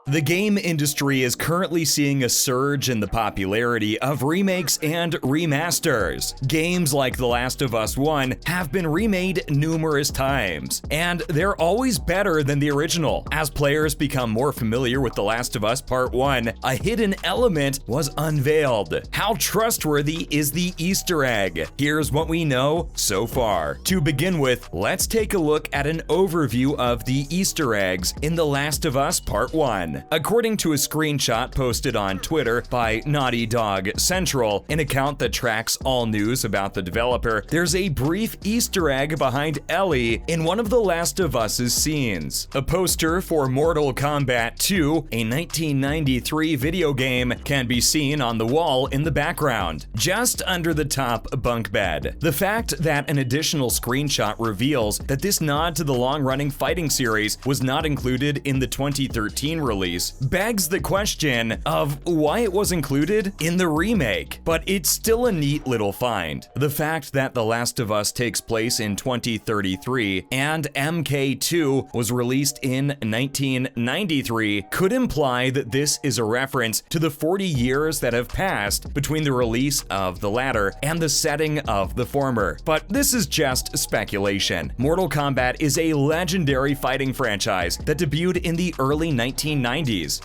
The game industry is currently seeing a surge in the popularity of remakes and remasters. Games like The Last of Us 1 have been remade numerous times, and they're always better than the original. As players become more familiar with The Last of Us Part 1, a hidden element was unveiled. How trustworthy is the Easter egg? Here's what we know so far. To begin with, let's take a look at an overview of the Easter eggs in The Last of Us Part 1. According to a screenshot posted on Twitter by Naughty Dog Central, an account that tracks all news about the developer, there's a brief Easter egg behind Ellie in one of The Last of Us's scenes. A poster for Mortal Kombat 2, a 1993 video game, can be seen on the wall in the background, just under the top bunk bed. The fact that an additional screenshot reveals that this nod to the long-running fighting series was not included in the 2013 release begs the question of why it was included in the remake, but it's still a neat little find. The fact that The Last of Us takes place in 2033 and MK2 was released in 1993 could imply that this is a reference to the 40 years that have passed between the release of the latter and the setting of the former, but this is just speculation. Mortal Kombat is a legendary fighting franchise that debuted in the early 1990s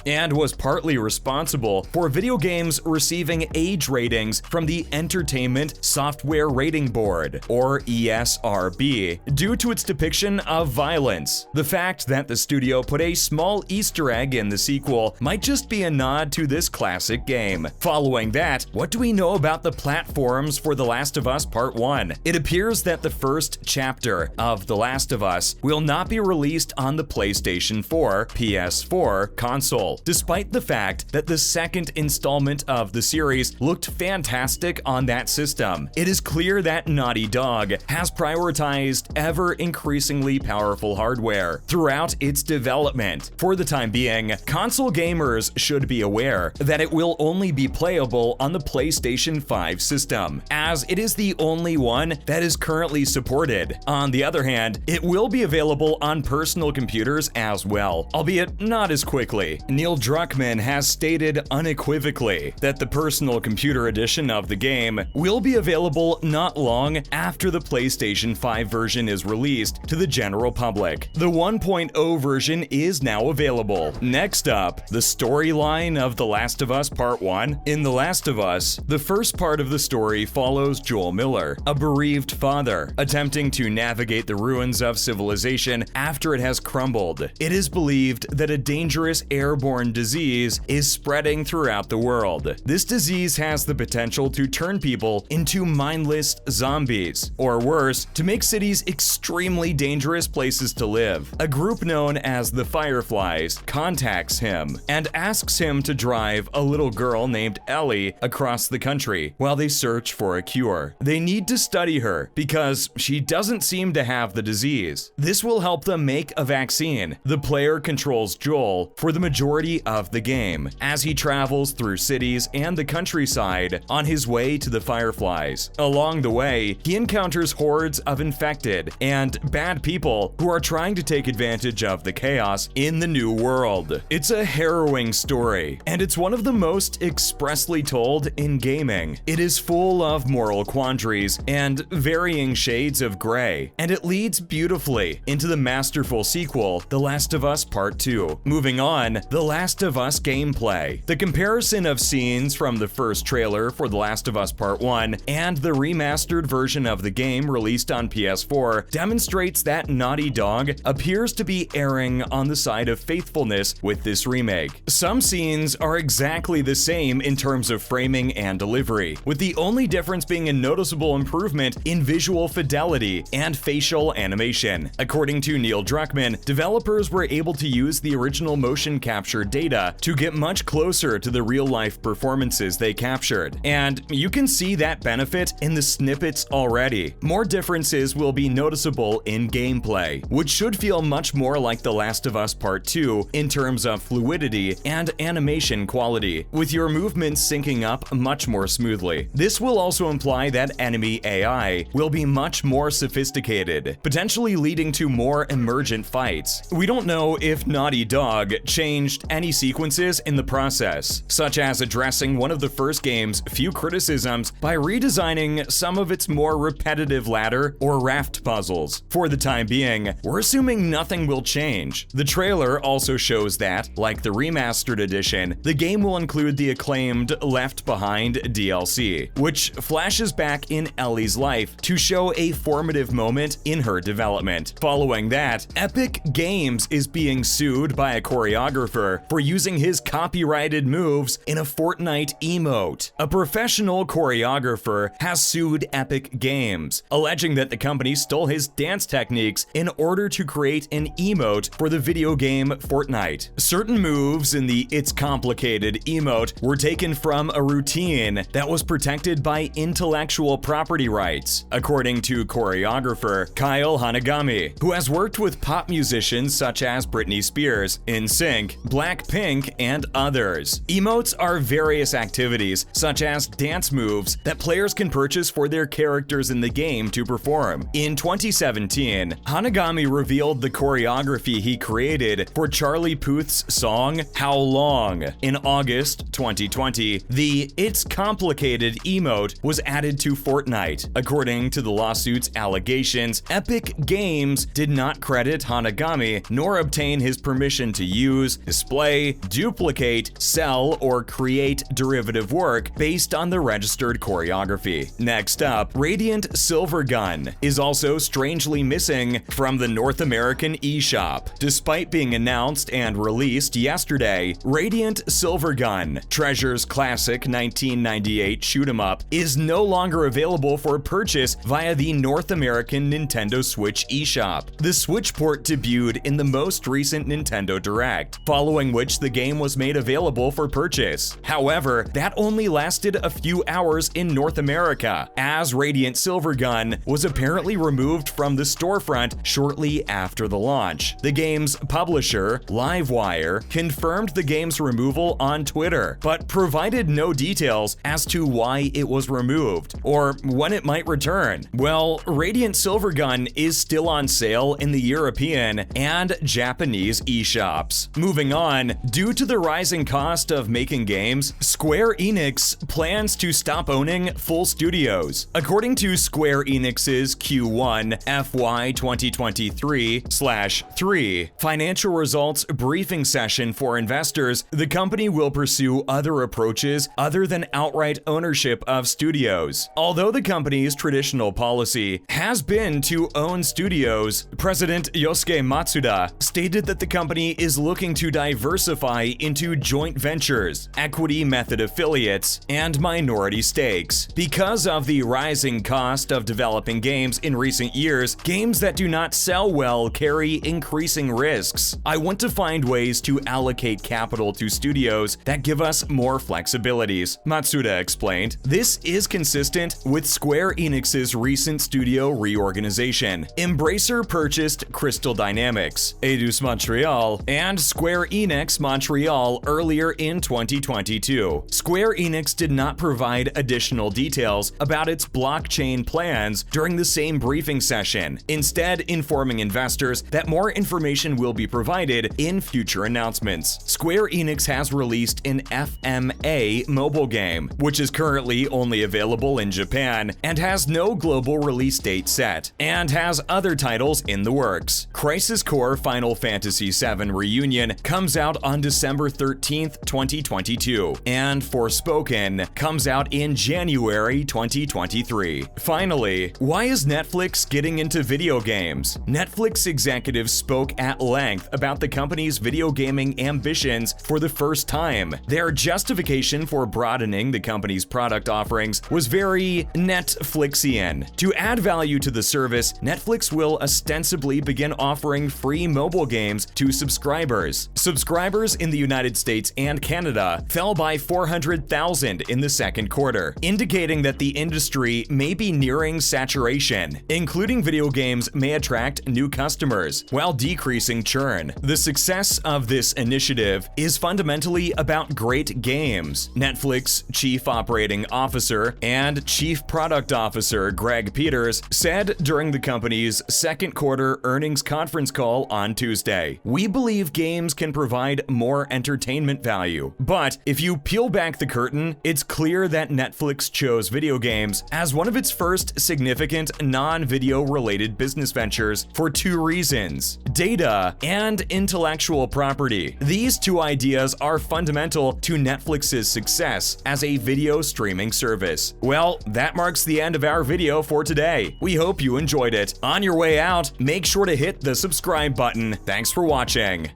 and was partly responsible for video games receiving age ratings from the Entertainment Software Rating Board, or ESRB, due to its depiction of violence. The fact that the studio put a small Easter egg in the sequel might just be a nod to this classic game. Following that, what do we know about the platforms for The Last of Us Part 1? It appears that the first chapter of The Last of Us will not be released on the PlayStation 4, PS4, console, despite the fact that the second installment of the series looked fantastic on that system. It is clear that Naughty Dog has prioritized ever increasingly powerful hardware throughout its development. For the time being, console gamers should be aware that it will only be playable on the PlayStation 5 system, as it is the only one that is currently supported. On the other hand, it will be available on personal computers as well, albeit not as quickly. Neil Druckmann has stated unequivocally that the personal computer edition of the game will be available not long after the PlayStation 5 version is released to the general public. The 1.0 version is now available. Next up, the storyline of The Last of Us Part 1. In The Last of Us, the first part of the story follows Joel Miller, a bereaved father, attempting to navigate the ruins of civilization after it has crumbled. It is believed that a dangerous airborne disease is spreading throughout the world. This disease has the potential to turn people into mindless zombies, or worse, to make cities extremely dangerous places to live. A group known as the Fireflies contacts him and asks him to drive a little girl named Ellie across the country while they search for a cure. They need to study her because she doesn't seem to have the disease. This will help them make a vaccine. The player controls Joel for the majority of the game as he travels through cities and the countryside on his way to the Fireflies. Along the way, he encounters hordes of infected and bad people who are trying to take advantage of the chaos in the new world. It's a harrowing story, and it's one of the most expressly told in gaming. It is full of moral quandaries and varying shades of gray, and it leads beautifully into the masterful sequel, The Last of Us Part 2. Moving on, The Last of Us gameplay. The comparison of scenes from the first trailer for The Last of Us Part 1 and the remastered version of the game released on PS4 demonstrates that Naughty Dog appears to be erring on the side of faithfulness with this remake. Some scenes are exactly the same in terms of framing and delivery, with the only difference being a noticeable improvement in visual fidelity and facial animation. According to Neil Druckmann, developers were able to use the original motion capture data to get much closer to the real-life performances they captured, and you can see that benefit in the snippets already. More differences will be noticeable in gameplay, which should feel much more like The Last of Us Part 2 in terms of fluidity and animation quality, with your movements syncing up much more smoothly. This will also imply that enemy AI will be much more sophisticated, potentially leading to more emergent fights. We don't know if Naughty Dog changed any sequences in the process, such as addressing one of the first game's few criticisms by redesigning some of its more repetitive ladder or raft puzzles. For the time being, we're assuming nothing will change. The trailer also shows that, like the remastered edition, the game will include the acclaimed Left Behind DLC, which flashes back in Ellie's life to show a formative moment in her development. Following that, Epic Games is being sued by a choreographer for using his copyrighted moves in a Fortnite emote. A professional choreographer has sued Epic Games, alleging that the company stole his dance techniques in order to create an emote for the video game Fortnite. Certain moves in the It's Complicated emote were taken from a routine that was protected by intellectual property rights, according to choreographer Kyle Hanagami, who has worked with pop musicians such as Britney Spears, NSYNC, Blackpink, and others. Emotes are various activities, such as dance moves, that players can purchase for their characters in the game to perform. In 2017, Hanagami revealed the choreography he created for Charlie Puth's song How Long. In August 2020, the It's Complicated emote was added to Fortnite. According to the lawsuit's allegations, Epic Games did not credit Hanagami nor obtain his permission to use, display, duplicate, sell, or create derivative work based on the registered choreography. Next up, Radiant Silvergun is also strangely missing from the North American eShop. Despite being announced and released yesterday, Radiant Silvergun, Treasure's classic 1998 shoot-'em-up, is no longer available for purchase via the North American Nintendo Switch eShop. The Switch port debuted in the most recent Nintendo Direct, following which the game was made available for purchase. However, that only lasted a few hours in North America, as Radiant Silvergun was apparently removed from the storefront shortly after the launch. The game's publisher, Livewire, confirmed the game's removal on Twitter, but provided no details as to why it was removed or when it might return. Well, Radiant Silvergun is still on sale in the European and Japanese eShops. Moving on, due to the rising cost of making games, Square Enix plans to stop owning full studios. According to Square Enix's Q1 FY 2023/3 financial results briefing session for investors, the company will pursue other approaches other than outright ownership of studios. Although the company's traditional policy has been to own studios, President Yosuke Matsuda stated that the company is looking to diversify into joint ventures, equity method affiliates, and minority stakes. Because of the rising cost of developing games in recent years, games that do not sell well carry increasing risks. I want to find ways to allocate capital to studios that give us more flexibilities, Matsuda explained. This is consistent with Square Enix's recent studio reorganization. Embracer purchased Crystal Dynamics, Eidos Montreal, and Square Enix Montreal earlier in 2022. Square Enix did not provide additional details about its blockchain plans during the same briefing session, instead informing investors that more information will be provided in future announcements. Square Enix has released an FMA mobile game, which is currently only available in Japan and has no global release date set, and has other titles in the works. Crisis Core Final Fantasy VII Reunion comes out on December 13th, 2022, and Forspoken comes out in January 2023. Finally, why is Netflix getting into video games? Netflix executives spoke at length about the company's video gaming ambitions for the first time. Their justification for broadening the company's product offerings was very Netflixian. To add value to the service, Netflix will ostensibly begin offering free mobile games to subscribers. Subscribers in the United States and Canada fell by 400,000 in the second quarter, indicating that the industry may be nearing saturation. Including video games may attract new customers while decreasing churn. The success of this initiative is fundamentally about great games. Netflix Chief Operating Officer and Chief Product Officer Greg Peters said during the company's second quarter earnings conference call on Tuesday. We believe games games can provide more entertainment value. But if you peel back the curtain, it's clear that Netflix chose video games as one of its first significant non-video related business ventures for two reasons: data and intellectual property. These two ideas are fundamental to Netflix's success as a video streaming service. Well, that marks the end of our video for today. We hope you enjoyed it. On your way out, make sure to hit the subscribe button. Thanks for watching.